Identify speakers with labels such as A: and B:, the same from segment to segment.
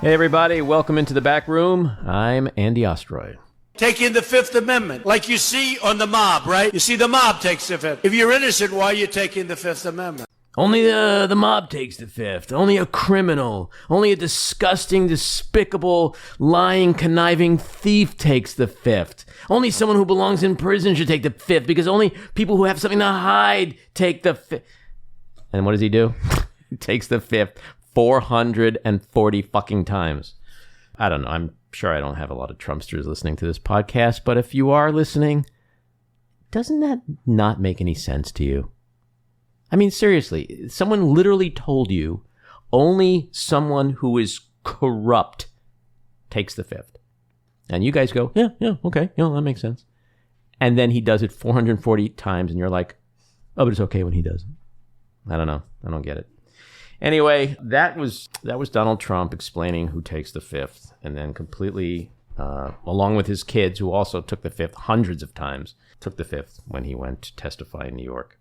A: Hey everybody, welcome into the back room. I'm Andy Ostroy.
B: Taking the Fifth Amendment, like you see on the mob, right? You see the mob takes the Fifth. If you're innocent, why are you taking the Fifth Amendment?
A: Only the mob takes the Fifth. Only a criminal, only a disgusting, despicable, lying, conniving thief takes the Fifth. Only someone who belongs in prison should take the Fifth, because only people who have something to hide take the Fifth. And what does he do? He takes the Fifth 440 fucking times. I don't know. I'm sure I don't have a lot of Trumpsters listening to this podcast, but if you are listening, doesn't that not make any sense to you? I mean, seriously, someone literally told you only someone who is corrupt takes the Fifth. And you guys go, yeah, okay, that makes sense. And then he does it 440 times, and you're like, oh, but it's okay when he does it. I don't know. I don't get it. Anyway, that was Donald Trump explaining who takes the Fifth, and then completely, along with his kids, who also took the Fifth hundreds of times, took the Fifth when he went to testify in New York.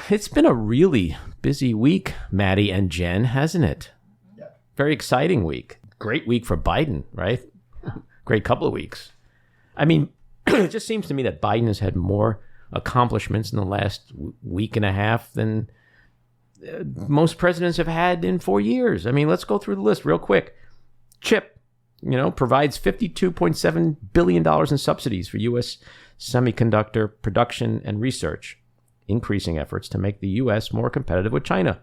A: It's been a really busy week, Maddie and Jen, hasn't it? Yeah. Very exciting week. Great week for Biden, right? Great couple of weeks. I mean, it just seems to me that Biden has had more accomplishments in the last week and a half than most presidents have had in 4 years. I mean, let's go through the list real quick. CHIP, provides $52.7 billion in subsidies for U.S. semiconductor production and research, increasing efforts to make the U.S. more competitive with China.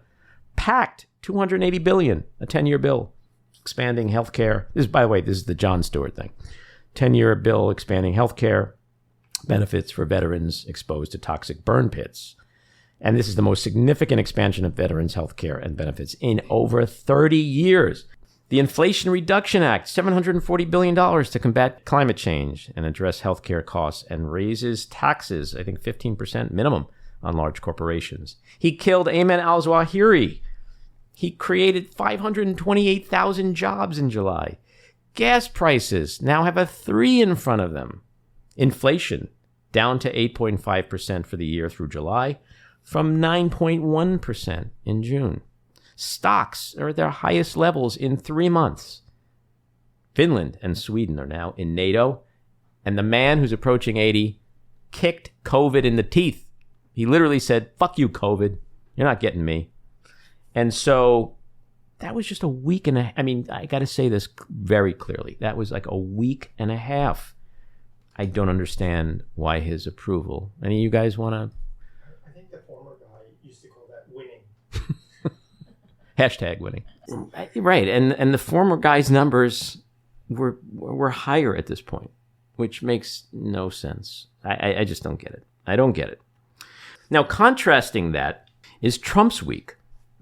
A: PACT, $280 billion, a 10-year bill, expanding healthcare. By the way, this is the Jon Stewart thing. 10-year bill expanding healthcare benefits for veterans exposed to toxic burn pits. And this is the most significant expansion of veterans' health care and benefits in over 30 years. The Inflation Reduction Act, $740 billion to combat climate change and address health care costs, and raises taxes, I think 15% minimum, on large corporations. He killed Ayman al-Zawahiri. He created 528,000 jobs in July. Gas prices now have a 3 in front of them. Inflation down to 8.5% for the year through July, from 9.1% in June. Stocks are at their highest levels in 3 months. Finland and Sweden are now in NATO, and the man who's approaching 80 kicked COVID in the teeth. He literally said, fuck you, COVID. You're not getting me. And so that was just a week and a half. I mean, I got to say this very clearly. That was like a week and a half. I don't understand why his approval. Any of you guys want to?
C: The former guy used to call that winning.
A: Hashtag winning. Right. And the former guy's numbers were higher at this point, which makes no sense. I just don't get it. I don't get it. Now, contrasting that is Trump's week.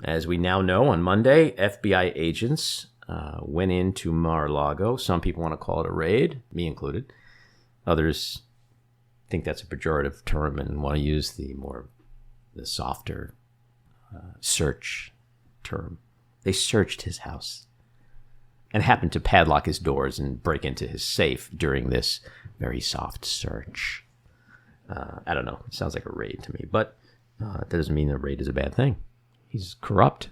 A: As we now know, on Monday, FBI agents went into Mar-a-Lago. Some people want to call it a raid, me included. Others think that's a pejorative term and want to use the softer search term. They searched his house and happened to padlock his doors and break into his safe during this very soft search. I don't know. It sounds like a raid to me, but that doesn't mean a raid is a bad thing. He's corrupt,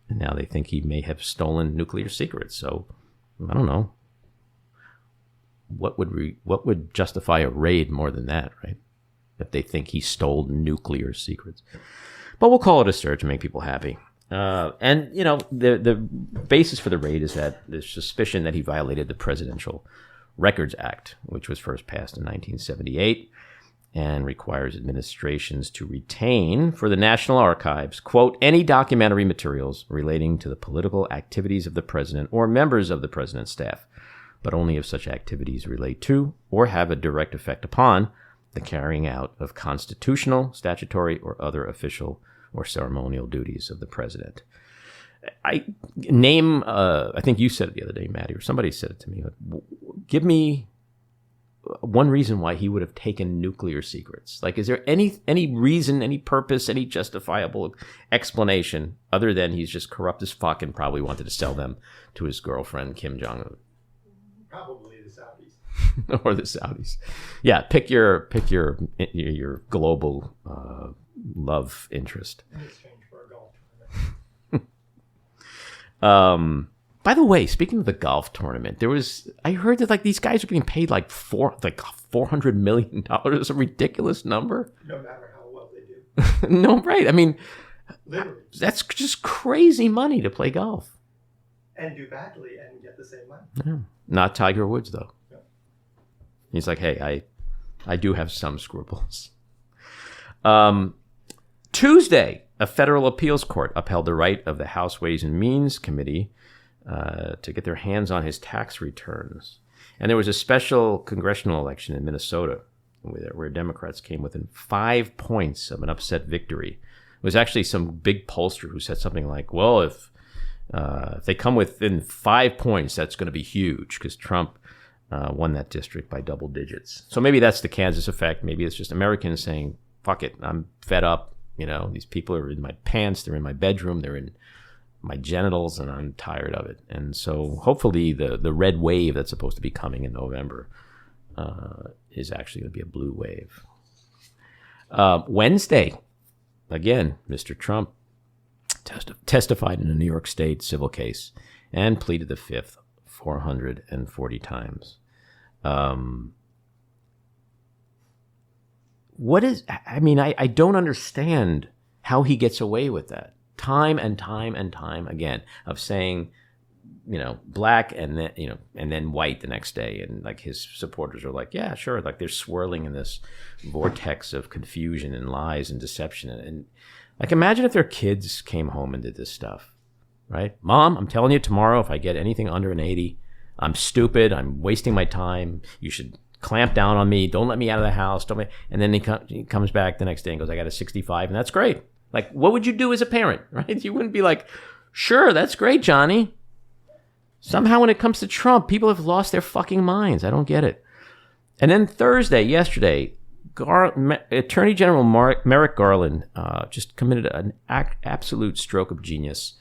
A: and now they think he may have stolen nuclear secrets. So I don't know. What would justify a raid more than that, right? If they think he stole nuclear secrets. But we'll call it a search and make people happy. And the basis for the raid is that there's suspicion that he violated the Presidential Records Act, which was first passed in 1978 and requires administrations to retain for the National Archives, quote, any documentary materials relating to the political activities of the president or members of the president's staff, but only if such activities relate to or have a direct effect upon the carrying out of constitutional, statutory, or other official or ceremonial duties of the president. I think you said it the other day, Maddie, or somebody said it to me. Give me one reason why he would have taken nuclear secrets. Like, is there any reason, any purpose, any justifiable explanation other than he's just corrupt as fuck and probably wanted to sell them to his girlfriend, Kim Jong-un?
C: Probably the Saudis.
A: Or the Saudis. Yeah, pick your global love interest.
C: In exchange for a golf tournament.
A: By the way, speaking of the golf tournament, I heard that like these guys are getting paid like $400 million. It's a ridiculous number.
C: No matter how well they do.
A: No, right. I mean,
C: Literally.
A: that's just crazy money to play golf.
C: And do badly and get the same money.
A: Yeah. Not Tiger Woods, though.
C: Yeah.
A: He's like, hey, I do have some scruples. Tuesday, a federal appeals court upheld the right of the House Ways and Means Committee to get their hands on his tax returns. And there was a special congressional election in Minnesota where Democrats came within 5 points of an upset victory. It was actually some big pollster who said something like, well, if they come within 5 points, that's going to be huge because Trump won that district by double digits. So maybe that's the Kansas effect. Maybe it's just Americans saying, fuck it, I'm fed up. You know, these people are in my pants, they're in my bedroom, they're in my genitals, and I'm tired of it. And so hopefully the red wave that's supposed to be coming in November is actually going to be a blue wave. Wednesday, again, Mr. Trump testified in a New York State civil case and pleaded the fifth 440 times. I don't understand how he gets away with that time and time and time again of saying, you know, black and then, you know, and then white the next day. And like his supporters are like, yeah, sure. Like they're swirling in this vortex of confusion and lies and deception. And like, imagine if their kids came home and did this stuff, right? Mom, I'm telling you tomorrow, if I get anything under an 80, I'm stupid. I'm wasting my time. You should clamp down on me. Don't let me out of the house. And then he comes back the next day and goes, I got a 65, and that's great. Like, what would you do as a parent, right? You wouldn't be like, sure, that's great, Johnny. Somehow when it comes to Trump, people have lost their fucking minds. I don't get it. And then yesterday, Attorney General Merrick Garland just committed an absolute stroke of genius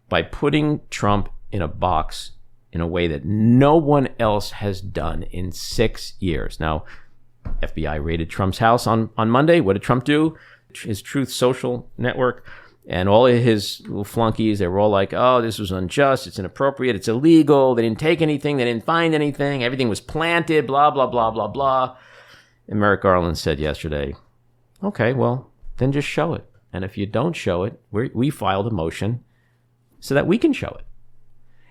A: by putting Trump in a box in a way that no one else has done in 6 years. Now, FBI raided Trump's house on Monday. What did Trump do? His Truth Social network and all of his little flunkies, they were all like, oh, this was unjust, it's inappropriate, it's illegal, they didn't take anything, they didn't find anything, everything was planted, blah, blah, blah, blah, blah. And Merrick Garland said yesterday, okay, well, then just show it. And if you don't show it, we filed a motion so that we can show it.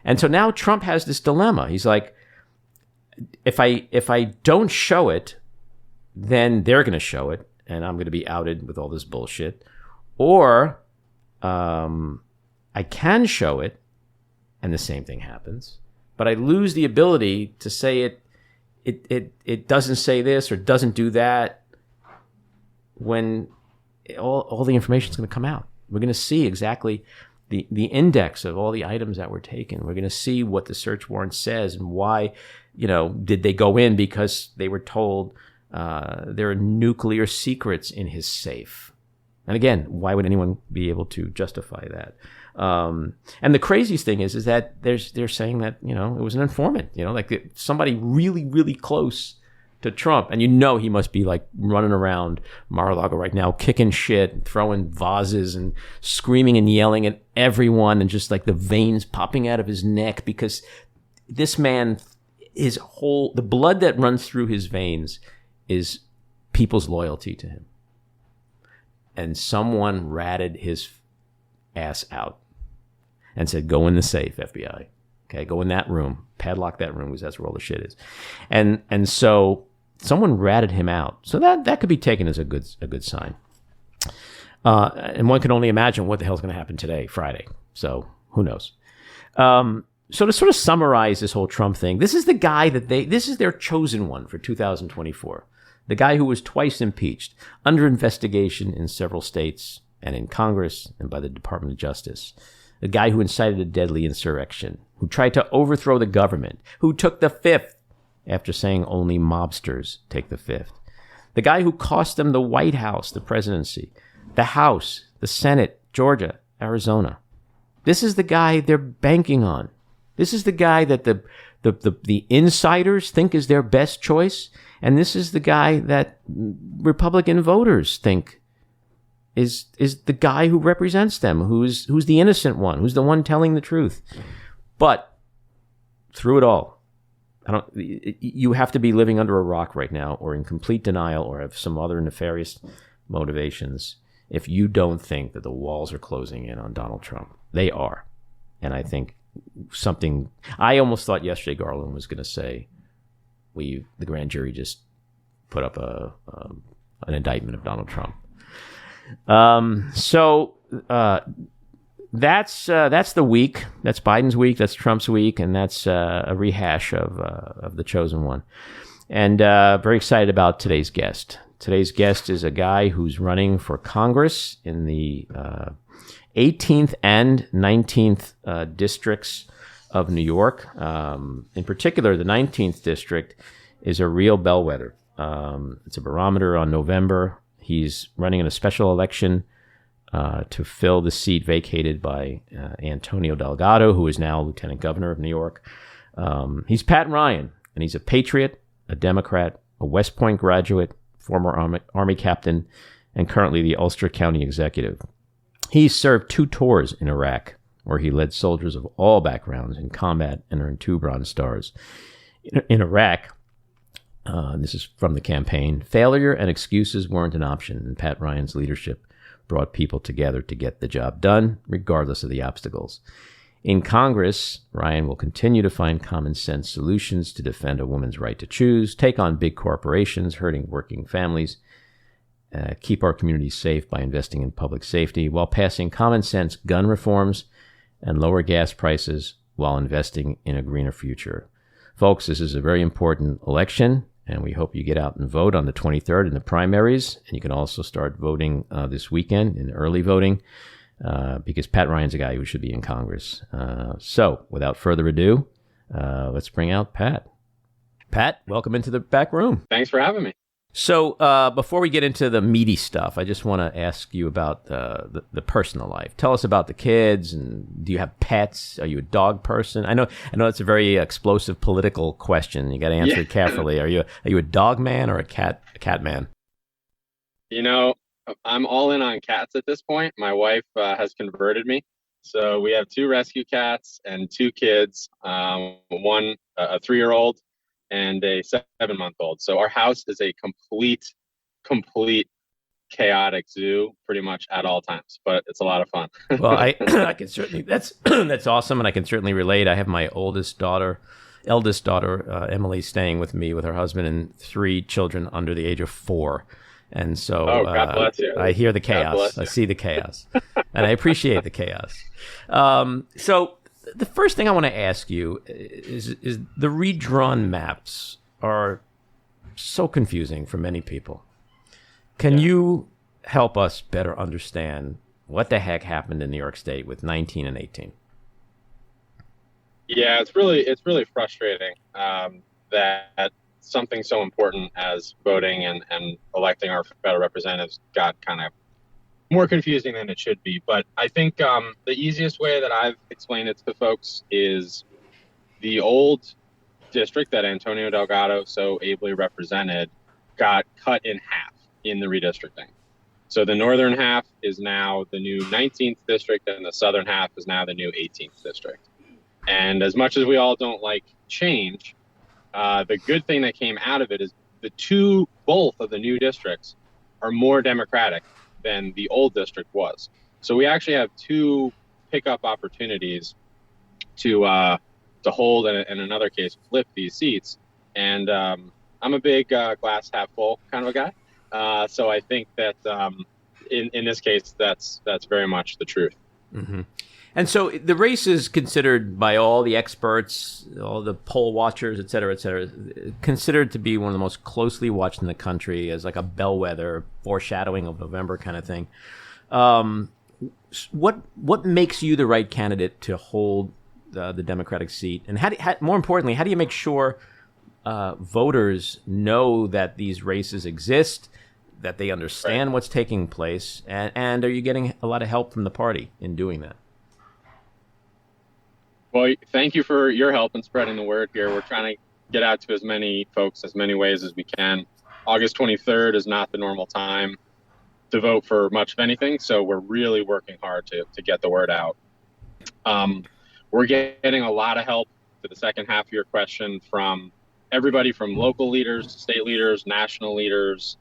A: And so now Trump has this dilemma. He's like, if I don't show it, then they're going to show it, and I'm going to be outed with all this bullshit. Or I can show it, and the same thing happens, but I lose the ability to say it doesn't say this or doesn't do that when all the information is going to come out. We're going to see exactly the index of all the items that were taken. We're going to see what the search warrant says and why, did they go in because they were told there are nuclear secrets in his safe. And again, why would anyone be able to justify that? And the craziest thing is that they're saying that, it was an informant, like somebody really, really close to Trump. And he must be like running around Mar-a-Lago right now, kicking shit, throwing vases and screaming and yelling at everyone and just like the veins popping out of his neck because this man, the blood that runs through his veins is people's loyalty to him. And someone ratted his ass out and said, go in the safe, FBI. Okay, go in that room, padlock that room because that's where all the shit is. And so someone ratted him out. So that could be taken as a good sign. And one can only imagine what the hell's going to happen today, Friday. So who knows? So to sort of summarize this whole Trump thing, this is the guy this is their chosen one for 2024. The guy who was twice impeached, under investigation in several states and in Congress and by the Department of Justice. The guy who incited a deadly insurrection, who tried to overthrow the government, who took the fifth after saying only mobsters take the fifth. The guy who cost them the White House, the presidency, the House, the Senate, Georgia, Arizona. This is the guy they're banking on. This is the guy that the insiders think is their best choice. And this is the guy that Republican voters think is the guy who represents them, who's the innocent one, who's the one telling the truth. But through it all, you have to be living under a rock right now, or in complete denial, or have some other nefarious motivations if you don't think that the walls are closing in on Donald Trump. They are. And I think I almost thought yesterday Garland was going to say, the grand jury just put up an indictment of Donald Trump. That's the week. That's Biden's week. That's Trump's week, and that's a rehash of the chosen one. And very excited about today's guest. Today's guest is a guy who's running for Congress in the 18th and 19th districts of New York. In particular, the 19th district is a real bellwether. It's a barometer on November. He's running in a special election to fill the seat vacated by Antonio Delgado, who is now Lieutenant Governor of New York. He's Pat Ryan, and he's a patriot, a Democrat, a West Point graduate, former Army captain, and currently the Ulster County Executive. He served 2 tours in Iraq, where he led soldiers of all backgrounds in combat and earned 2 Bronze Stars. In Iraq, this is from the campaign, failure and excuses weren't an option, and Pat Ryan's leadership brought people together to get the job done, regardless of the obstacles. In Congress, Ryan will continue to find common sense solutions to defend a woman's right to choose, take on big corporations hurting working families, keep our communities safe by investing in public safety, while passing common sense gun reforms and lower gas prices while investing in a greener future. Folks, this is a very important election, and we hope you get out and vote on the 23rd in the primaries. And you can also start voting this weekend in early voting because Pat Ryan's a guy who should be in Congress. So without further ado, let's bring out Pat. Pat, welcome into the back room.
D: Thanks for having me.
A: So before we get into the meaty stuff, I just want to ask you about the personal life. Tell us about the kids, and do you have pets? Are you a dog person? I know it's a very explosive political question. You got to answer it carefully. Are you a dog man or a cat man?
D: You know, I'm all in on cats at this point. My wife has converted me. So we have 2 rescue cats and 2 kids, one a 3-year-old and a 7-month-old. So our house is a complete chaotic zoo pretty much at all times, but it's a lot of fun.
A: Well, I can certainly, that's awesome. And I can certainly relate. I have my eldest daughter, Emily, staying with me with her husband and 3 children under the age of 4. And so
D: God bless you.
A: I hear the chaos. I see the chaos and I appreciate the chaos. So the first thing I want to ask you is the redrawn maps are so confusing for many people. Can you help us better understand what the heck happened in New York State with 19 and 18?
D: Yeah, it's really frustrating that something so important as voting and electing our federal representatives got kind of more confusing than it should be. But I think the easiest way that I've explained it to folks is the old district that Antonio Delgado so ably represented got cut in half in the redistricting. So the northern half is now the new 19th district, and the southern half is now the new 18th district. And as much as we all don't like change, the good thing that came out of it is both of the new districts are more democratic than the old district was. So we actually have 2 pickup opportunities to hold, and in another case, flip these seats. And I'm a big glass half full kind of a guy. So I think that in this case, that's very much the truth.
A: Mm-hmm. And so the race is considered by all the experts, all the poll watchers, et cetera, considered to be one of the most closely watched in the country, as like a bellwether, foreshadowing of November kind of thing. What makes you the right candidate to hold the Democratic seat? And more importantly, how do you make sure voters know that these races exist, that they understand what's taking place, and are you getting a lot of help from the party in doing that?
D: Well, thank you for your help in spreading the word here. We're trying to get out to as many folks as many ways as we can. August 23rd is not the normal time to vote for much of anything, so we're really working hard to get the word out. we're getting a lot of help to the second half of your question from everybody from local leaders, state leaders, national leaders.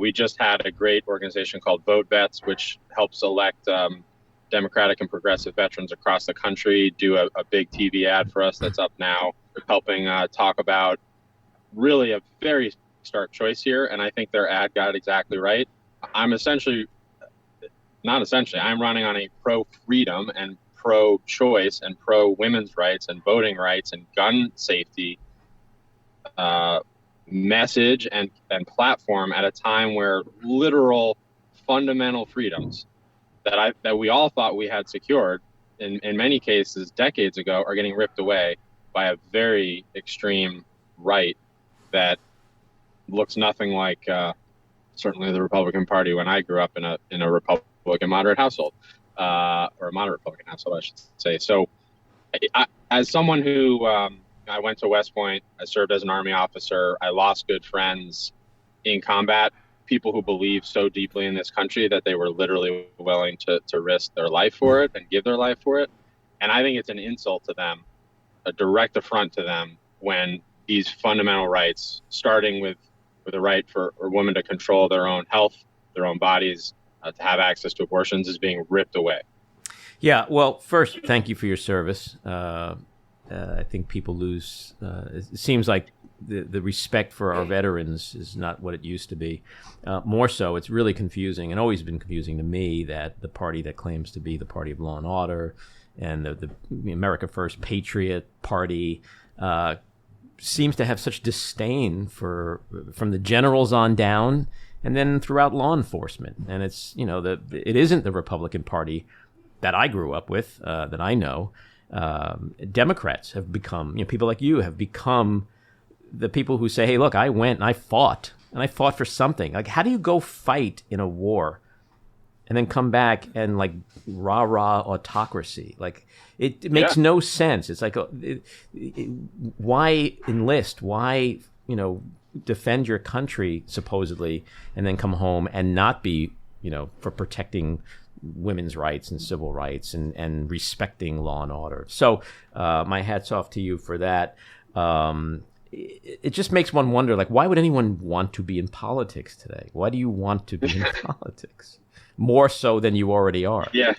D: We just had a great organization called Vote Vets, which helps elect Democratic and progressive veterans across the country, do a big TV ad for us that's up now, helping talk about really a very stark choice here. And I think their ad got it exactly right. I'm running on a pro-freedom and pro-choice and pro-women's rights and voting rights and gun safety message and platform at a time where literal fundamental freedoms that we all thought we had secured in many cases decades ago are getting ripped away by a very extreme right that looks nothing like certainly the Republican Party when I grew up in a Republican moderate household, or a moderate Republican household, I should say. So as someone who I went to West Point, I served as an Army officer, I lost good friends in combat, people who believe so deeply in this country that they were literally willing to risk their life for it and give their life for it. And I think it's an insult to them, a direct affront to them, when these fundamental rights, starting with the right for a woman to control their own health, their own bodies, to have access to abortions, is being ripped away.
A: Yeah, well, first, thank you for your service. I think people lose, it seems like the respect for our veterans is not what it used to be. More so, it's really confusing, and always been confusing to me, that the party that claims to be the party of law and order and the America First Patriot Party seems to have such disdain from the generals on down, and then throughout law enforcement. And it's, it isn't the Republican Party that I grew up with, that I know. Democrats have become, people like you have become the people who say, hey, look, I went and I fought for something. Like, how do you go fight in a war and then come back and like rah autocracy? Like, it makes no sense. It's like, why enlist? Why, defend your country supposedly, and then come home and not be, for protecting women's rights and civil rights and respecting law and order. So my hat's off to you for that. It just makes one wonder, like, why would anyone want to be in politics today? Why do you want to be in politics? More so than you already are.
D: Yeah.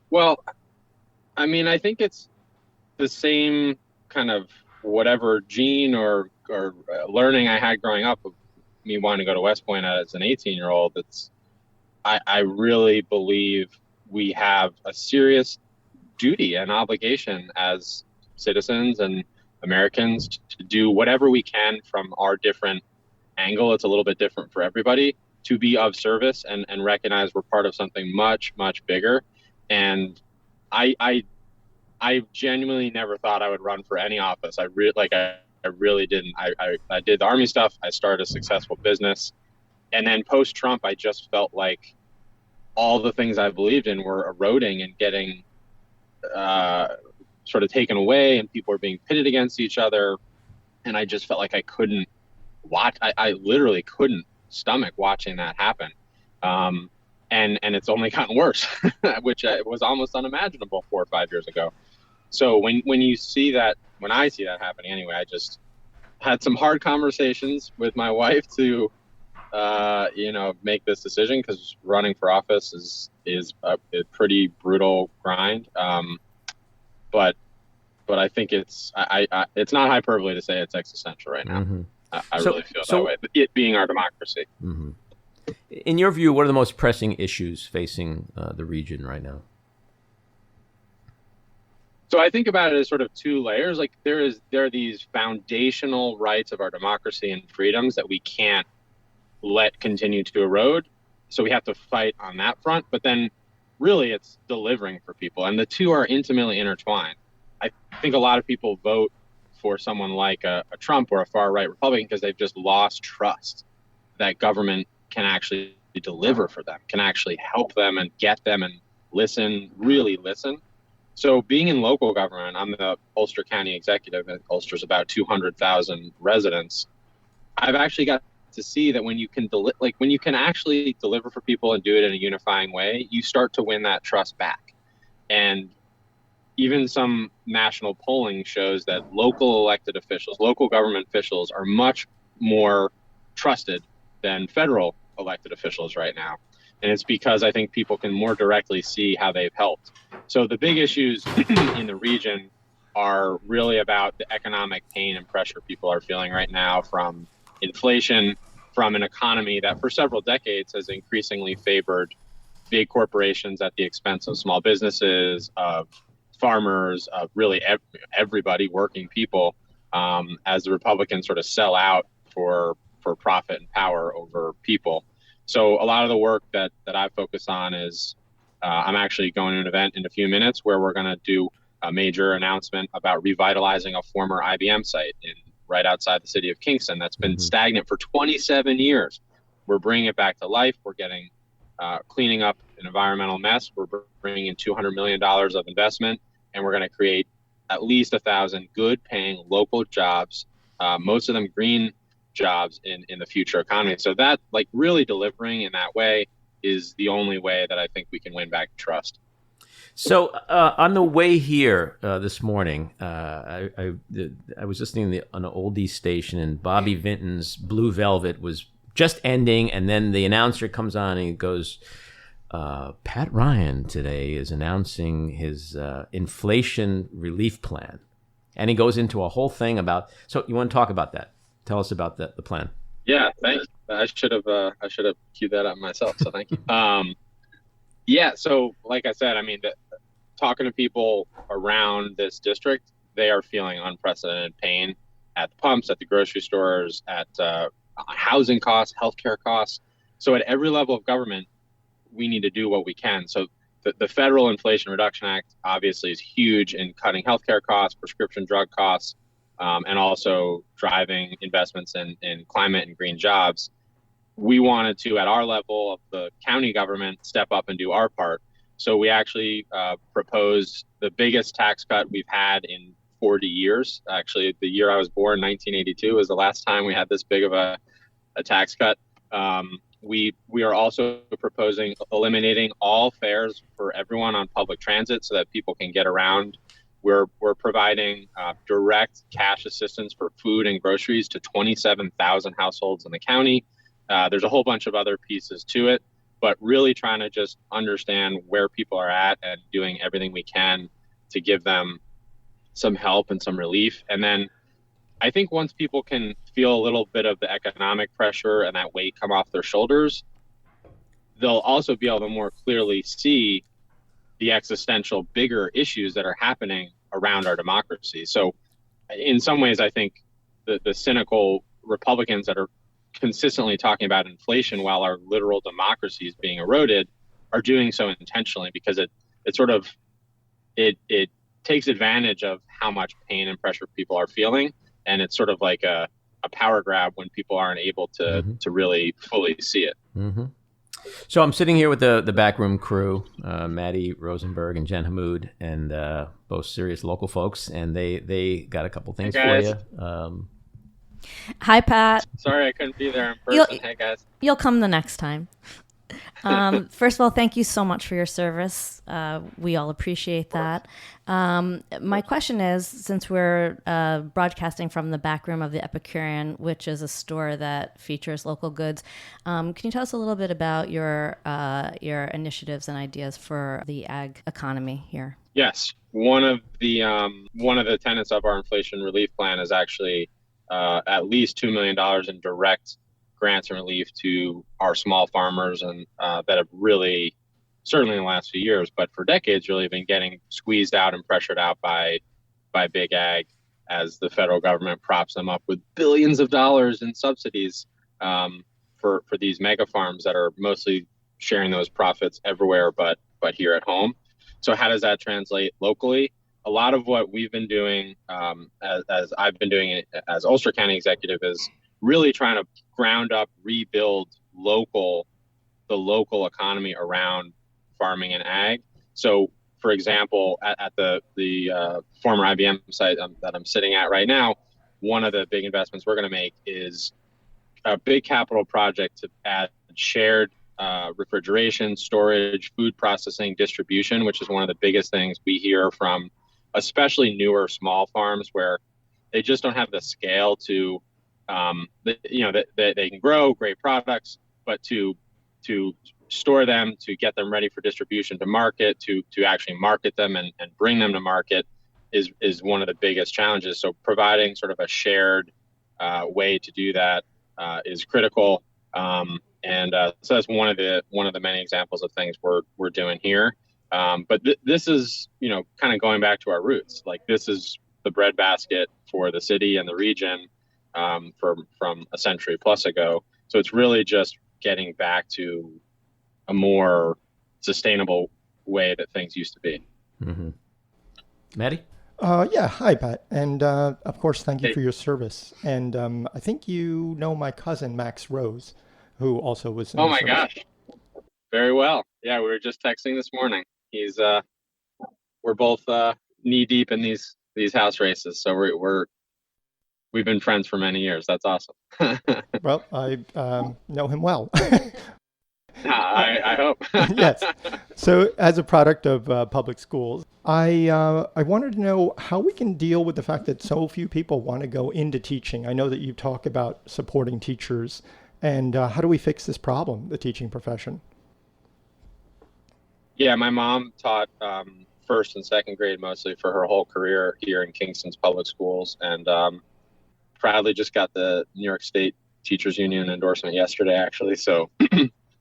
D: Well, I mean, I think it's the same kind of whatever gene or learning I had growing up of me wanting to go to West Point as an 18-year-old. I really believe we have a serious duty and obligation as citizens and Americans to do whatever we can from our different angle. It's a little bit different for everybody, to be of service and recognize we're part of something much, much bigger. And I genuinely never thought I would run for any office. I really didn't. I did the Army stuff. I started a successful business. And then post-Trump, I just felt like all the things I believed in were eroding and getting sort of taken away, and people were being pitted against each other. And I just felt like I couldn't watch. I literally couldn't stomach watching that happen. And it's only gotten worse, which was almost unimaginable 4 or 5 years ago. So when you see that, when I see that happening anyway, I just had some hard conversations with my wife to make this decision, because running for office is a pretty brutal grind. But I think it's not hyperbole to say it's existential right now. Mm-hmm. I really feel that way. It being our democracy.
A: Mm-hmm. In your view, what are the most pressing issues facing the region right now?
D: So I think about it as sort of two layers. Like there are these foundational rights of our democracy and freedoms that we can't let continue to erode. So we have to fight on that front. But then really it's delivering for people. And the two are intimately intertwined. I think a lot of people vote for someone like a Trump or a far-right Republican because they've just lost trust that government can actually deliver for them, can actually help them and get them and listen, really listen. So being in local government, I'm the Ulster County Executive, and Ulster's about 200,000 residents. I've actually got to see that when you can when you can actually deliver for people and do it in a unifying way, you start to win that trust back. And even some national polling shows that local elected officials, local government officials are much more trusted than federal elected officials right now. And it's because I think people can more directly see how they've helped. So the big issues in the region are really about the economic pain and pressure people are feeling right now from inflation, from an economy that for several decades has increasingly favored big corporations at the expense of small businesses, of farmers, of really everybody, working people, as the Republicans sort of sell out for profit and power over people. So a lot of the work that I focus on is I'm actually going to an event in a few minutes where we're going to do a major announcement about revitalizing a former IBM site right outside the city of Kingston that's been stagnant for 27 years. We're bringing it back to life. We're getting cleaning up an environmental mess. We're bringing in $200 million of investment, and we're going to create at least 1,000 good-paying local jobs, most of them green jobs in the future economy. So that, like, really delivering in that way is the only way that I think we can win back trust.
A: So on the way here this morning, I was listening on an oldie station, and Bobby Vinton's Blue Velvet was just ending, and then the announcer comes on and he goes, Pat Ryan today is announcing his inflation relief plan. And he goes into a whole thing about, so you want to talk about that? Tell us about the plan.
D: Yeah, thanks. I should have queued that up myself, so thank you. Yeah, so like I said, I mean, talking to people around this district, they are feeling unprecedented pain at the pumps, at the grocery stores, at housing costs, healthcare costs. So at every level of government, we need to do what we can. So the Federal Inflation Reduction Act obviously is huge in cutting healthcare costs, prescription drug costs, and also driving investments in climate and green jobs. We wanted to, at our level of the county government, step up and do our part. So we actually proposed the biggest tax cut we've had in 40 years. Actually, the year I was born, 1982, was the last time we had this big of a tax cut. We are also proposing eliminating all fares for everyone on public transit so that people can get around. We're providing direct cash assistance for food and groceries to 27,000 households in the county. There's a whole bunch of other pieces to it, but really trying to just understand where people are at and doing everything we can to give them some help and some relief. And then I think once people can feel a little bit of the economic pressure and that weight come off their shoulders, they'll also be able to more clearly see the existential bigger issues that are happening around our democracy. So in some ways, I think the cynical Republicans that are consistently talking about inflation while our literal democracy is being eroded are doing so intentionally, because it takes advantage of how much pain and pressure people are feeling. And it's sort of like a power grab when people aren't able to really fully see it.
A: Mm-hmm. So I'm sitting here with the backroom crew, Maddie Rosenberg and Jen Hamoud, and both serious local folks, and they got a couple things for you.
E: Hi, Pat.
D: Sorry I couldn't be there in person. Hey, guys.
E: You'll come the next time. First of all, thank you so much for your service. We all appreciate that. My question is, since we're broadcasting from the back room of the Epicurean, which is a store that features local goods, can you tell us a little bit about your initiatives and ideas for the ag economy here?
D: Yes, one of the tenets of our inflation relief plan is actually at least $2 million in direct grants and relief to our small farmers, and that have really, certainly in the last few years, but for decades, really been getting squeezed out and pressured out by big ag as the federal government props them up with billions of dollars in subsidies for these mega farms that are mostly sharing those profits everywhere but here at home. So how does that translate locally? A lot of what we've been doing, as I've been doing it as Ulster County Executive, is really trying to ground up, rebuild the local economy around farming and ag. So, for example, at the former IBM site that I'm sitting at right now, one of the big investments we're going to make is a big capital project to add shared refrigeration, storage, food processing, distribution, which is one of the biggest things we hear from especially newer small farms where they just don't have the scale to, they can grow great products, but to store them, to get them ready for distribution to market, to actually market them and bring them to market is one of the biggest challenges. So providing sort of a shared way to do that is critical. So that's one of the many examples of things we're doing here. But this is, kind of going back to our roots. Like, this is the breadbasket for the city and the region from a century plus ago. So it's really just getting back to a more sustainable way that things used to be.
A: Mm-hmm. Maddie?
C: Yeah, hi, Pat. And of course, thank you for your service. And I think you know my cousin, Max Rose, who also was in
D: Oh
C: the
D: my
C: service.
D: gosh. Very well. Yeah, we were just texting this morning. We're both knee deep in these house races. So we've been friends for many years. That's awesome.
C: Well, I know him well.
D: I hope.
C: Yes. So as a product of public schools, I wanted to know how we can deal with the fact that so few people want to go into teaching. I know that you talk about supporting teachers, and how do we fix this problem, the teaching profession?
D: Yeah, my mom taught first and second grade mostly for her whole career here in Kingston's public schools, and proudly just got the New York State Teachers Union endorsement yesterday, actually. So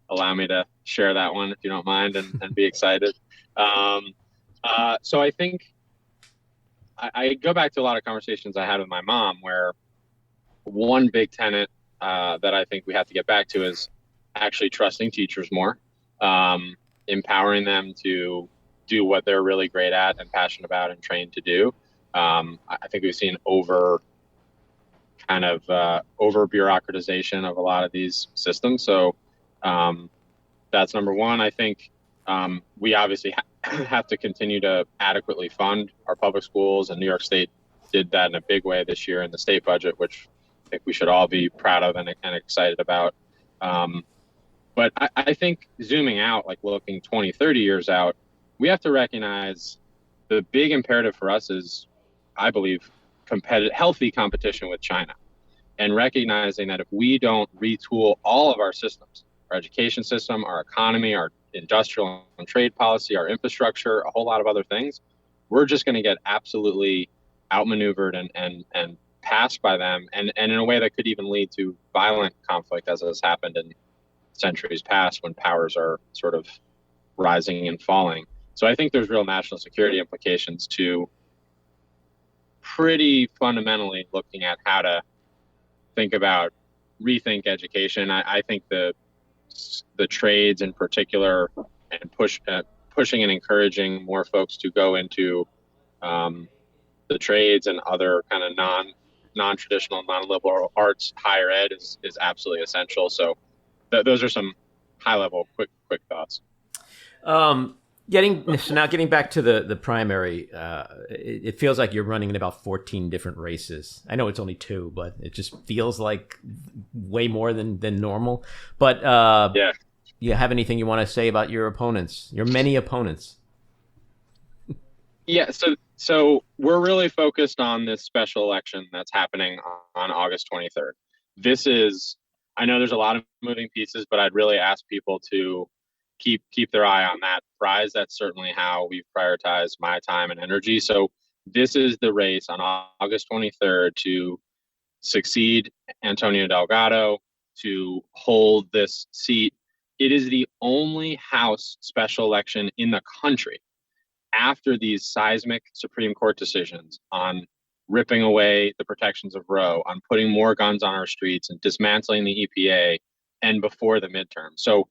D: allow me to share that one if you don't mind and be excited. So I think I go back to a lot of conversations I had with my mom where one big tenet that I think we have to get back to is actually trusting teachers more, empowering them to do what they're really great at and passionate about and trained to do. I think we've seen over bureaucratization of a lot of these systems. So that's number one. I think we obviously have to continue to adequately fund our public schools, and New York State did that in a big way this year in the state budget, which I think we should all be proud of and excited about. But I think zooming out, like looking 20, 30 years out, we have to recognize the big imperative for us is, I believe, healthy competition with China, and recognizing that if we don't retool all of our systems, our education system, our economy, our industrial and trade policy, our infrastructure, a whole lot of other things, we're just going to get absolutely outmaneuvered and passed by them, and in a way that could even lead to violent conflict, as has happened in centuries past when powers are sort of rising and falling. So I think there's real national security implications to pretty fundamentally looking at how to rethink education. I think the trades in particular, and pushing and encouraging more folks to go into the trades and other kind of non-traditional, non-liberal arts, higher ed is absolutely essential. So those are some high-level quick thoughts.
A: Getting back to the primary, it feels like you're running in about 14 different races. I know it's only 2, but it just feels like way more than normal. But
D: yeah,
A: you have anything you want to say about your opponents, your many opponents?
D: Yeah, so we're really focused on this special election that's happening on August 23rd. I know there's a lot of moving pieces, but I'd really ask people to keep their eye on that prize. That's certainly how we've prioritized my time and energy. So this is the race on August 23rd to succeed Antonio Delgado, to hold this seat. It is the only House special election in the country after these seismic Supreme Court decisions on ripping away the protections of Roe, on putting more guns on our streets and dismantling the EPA, and before the midterm. So,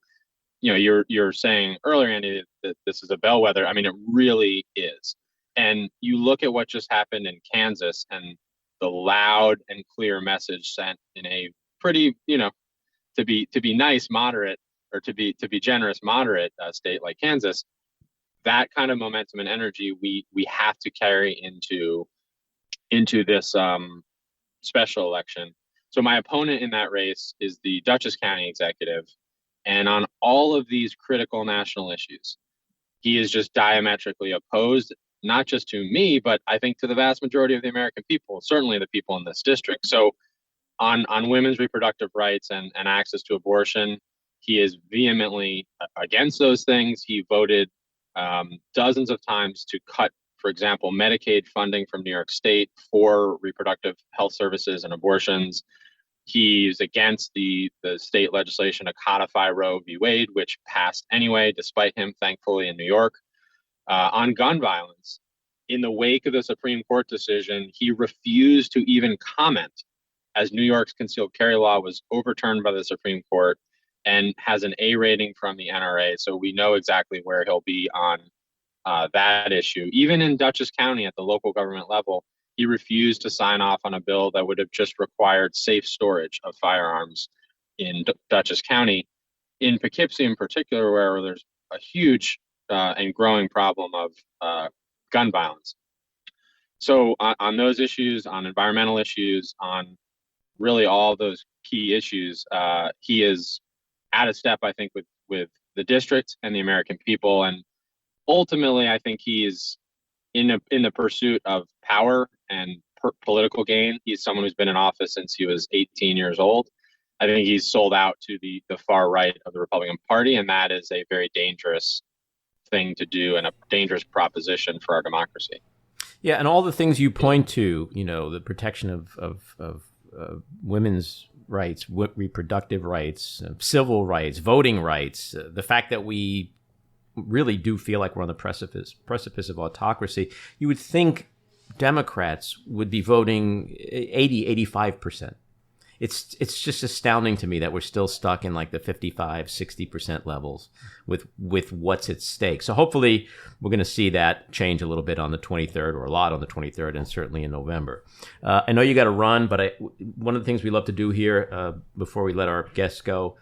D: you're saying earlier, Andy, that this is a bellwether. I mean, it really is. And you look at what just happened in Kansas and the loud and clear message sent in a pretty, to be nice, moderate, or to be generous, moderate state like Kansas. That kind of momentum and energy we have to carry into this special election. So my opponent in that race is the Dutchess County Executive. And on all of these critical national issues, he is just diametrically opposed not just to me, but I think to the vast majority of the American people, certainly the people in this district. So on women's reproductive rights and access to abortion, he is vehemently against those things. He voted dozens of times to cut, for example, Medicaid funding from New York State for reproductive health services and abortions. He's against the state legislation to codify Roe v. Wade, which passed anyway, despite him, thankfully, in New York. On gun violence, in the wake of the Supreme Court decision, he refused to even comment as New York's concealed carry law was overturned by the Supreme Court and has an A rating from the NRA. So we know exactly where he'll be on that issue. Even in Dutchess County at the local government level, he refused to sign off on a bill that would have just required safe storage of firearms in Dutchess County. In Poughkeepsie in particular, where there's a huge and growing problem of gun violence. So on those issues, on environmental issues, on really all those key issues, he is out of step, I think, with the district and the American people. And ultimately, I think he's in the pursuit of power and political gain. He's someone who's been in office since he was 18 years old. I think he's sold out to the far right of the Republican Party, and that is a very dangerous thing to do and a dangerous proposition for our democracy.
A: Yeah, and all the things you point to, the protection of women's rights, reproductive rights, civil rights, voting rights, the fact that we really do feel like we're on the precipice of autocracy, you would think Democrats would be voting 85%. It's just astounding to me that we're still stuck in like the 55-60% levels with what's at stake. So hopefully we're going to see that change a little bit on the 23rd, or a lot on the 23rd, and certainly in November. I know you got to run, but one of the things we love to do here before we let our guests go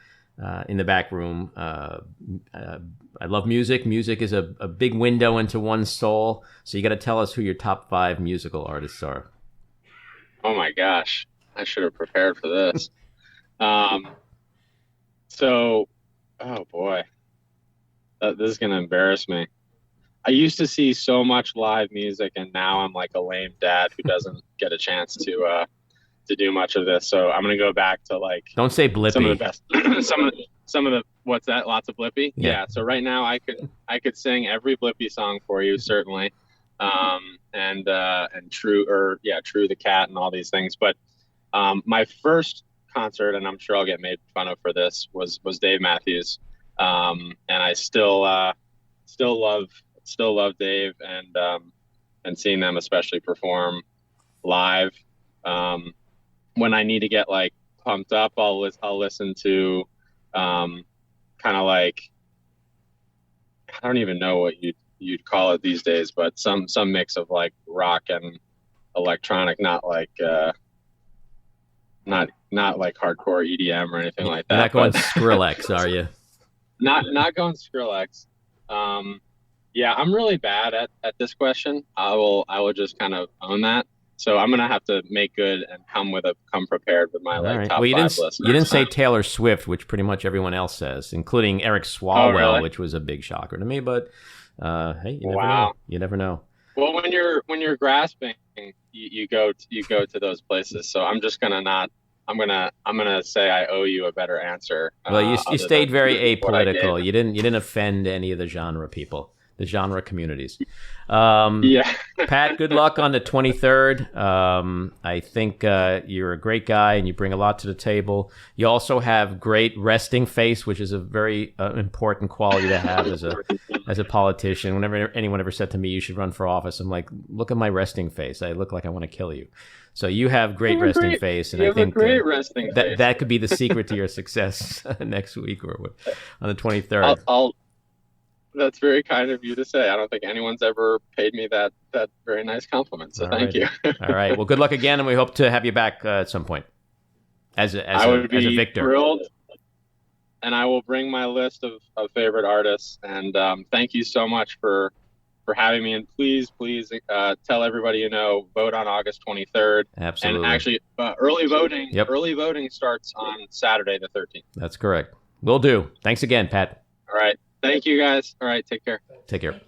A: in the back room, I love music. Music is a big window into one's soul. So you got to tell us who your top 5 musical artists are.
D: Oh my gosh. I should have prepared for this. Oh boy, this is going to embarrass me. I used to see so much live music, and now I'm like a lame dad who doesn't get a chance to do much of this. So I'm going to go back to like,
A: don't say Blippy.
D: Some of the best, some of the, what's that? Lots of Blippy. Yeah. So right now I could sing every Blippy song for you, certainly. And True the Cat and all these things. But my first concert, and I'm sure I'll get made fun of for this, was Dave Matthews, and I still love Dave, and seeing them especially perform live. When I need to get like pumped up, I'll listen to kind of like, I don't even know what you'd call it these days, but some mix of like rock and electronic, not like hardcore EDM or anything like that.
A: You're not going Skrillex, are you?
D: Not going Skrillex. Yeah, I'm really bad at this question. I will just kind of own that. So I'm gonna have to make good and come prepared with my like top 5 list.
A: You didn't say Taylor Swift, which pretty much everyone else saes, including Eric Swalwell,
D: really?
A: Which was a big shocker to me. But hey, you never know.
D: Well, when you're grasping, you go to those places. So I'm just gonna not. I'm gonna say I owe you a better answer.
A: Well, you stayed very apolitical. You didn't offend any of the genre people, the genre communities.
D: Yeah.
A: Pat, good luck on the 23rd. I think you're a great guy and you bring a lot to the table. You also have great resting face, which is a very important quality to have as a politician. Whenever anyone ever said to me, you should run for office, I'm like, look at my resting face. I look like I want to kill you. So you have great resting face, and I think that could be the secret to your success next week or on the 23rd.
D: That's very kind of you to say. I don't think anyone's ever paid me that very nice compliment. So thank you.
A: All right. Well, good luck again, and we hope to have you back at some point as a victor.
D: Thrilled, and I will bring my list of favorite artists. And thank you so much for having me. And please tell everybody vote on August 23rd.
A: Absolutely.
D: And actually, early voting.
A: Yep.
D: Early voting starts on Saturday the 13th.
A: That's correct. Will do. Thanks again, Pat.
D: All right. Thank you, guys. All right. Take care.
A: Take care.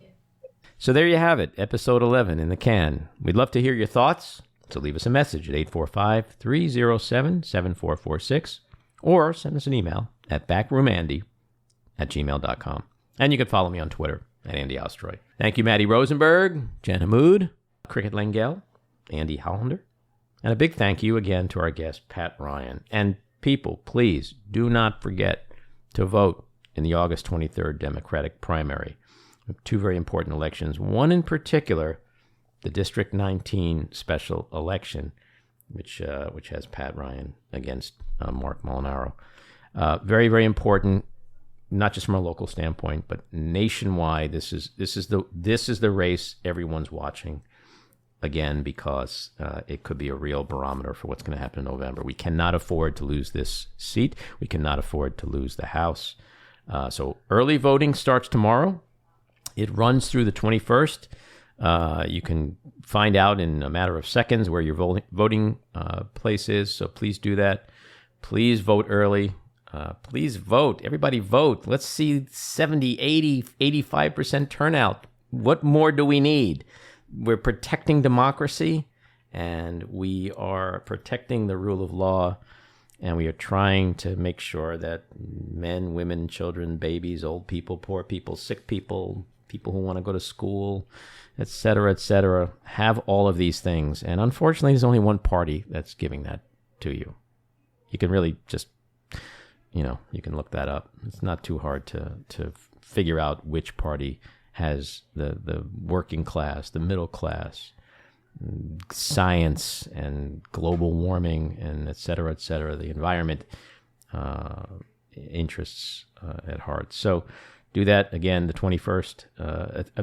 A: So there you have it, episode 11 in the can. We'd love to hear your thoughts, so leave us a message at 845-307-7446 or send us an email at backroomandy@gmail.com. And you can follow me on Twitter at Andy Ostroy. Thank you, Maddie Rosenberg, Jen Hamoud, Cricket Lengyel, Andy Hollander, and a big thank you again to our guest, Pat Ryan. And people, please do not forget to vote in the August 23rd Democratic primary. Two very important elections. One in particular, the District 19 special election, which has Pat Ryan against Mark Molinaro. Very, very important, not just from a local standpoint, but nationwide. This is the race everyone's watching. Again, because it could be a real barometer for what's going to happen in November. We cannot afford to lose this seat. We cannot afford to lose the House. So early voting starts tomorrow. It runs through the 21st. You can find out in a matter of seconds where your voting place is. So please do that. Please vote early. Please vote. Everybody vote. Let's see 70, 80, 85% turnout. What more do we need? We're protecting democracy, and we are protecting the rule of law, and we are trying to make sure that men, women, children, babies, old people, poor people, sick people, people who want to go to school, et cetera, have all of these things. And unfortunately, there's only one party that's giving that to you. You can really just, you can look that up. It's not too hard to figure out which party has the working class, the middle class, science and global warming, and et cetera, the environment interests at heart. So do that again, the 21st,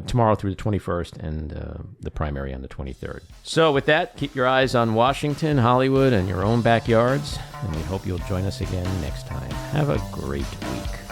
A: tomorrow through the 21st, and the primary on the 23rd. So with that, keep your eyes on Washington, Hollywood, and your own backyards, and we hope you'll join us again next time. Have a great week.